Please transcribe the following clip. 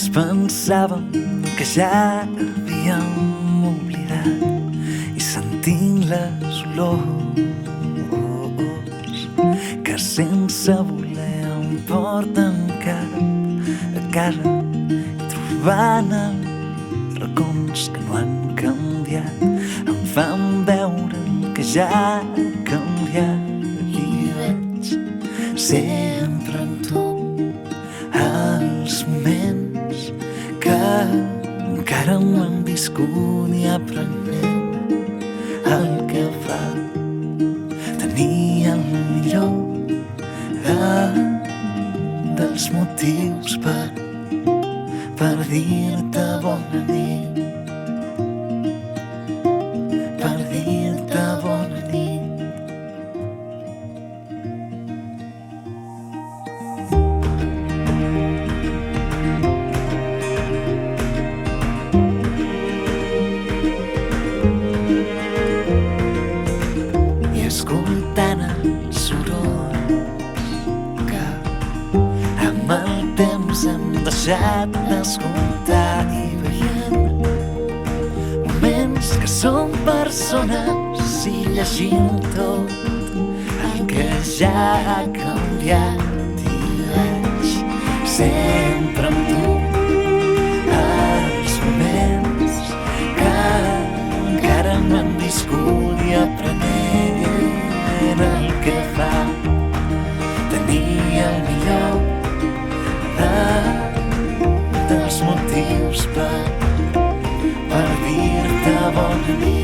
ens pensàvem que ja havíem oblidat i sentint les olors que sense voler em porten cap a casa i trobant els racons que no han canviat em fan veure que ja ha canviat i veig sempre en tu els moments que encara no hem viscut ni aprenent el que fa tenir el millor dels motius per dir-te bona nit, per dir-te bona nit. Escoltant els sorolls que amb el temps hem deixat d'escoltar i veient moments que són persones i llegint tot el que ja ha canviat i veig sempre amb tu els moments que encara no hem viscut i aprenent el que fa tenir el millor dels motius per dir-te bona nit.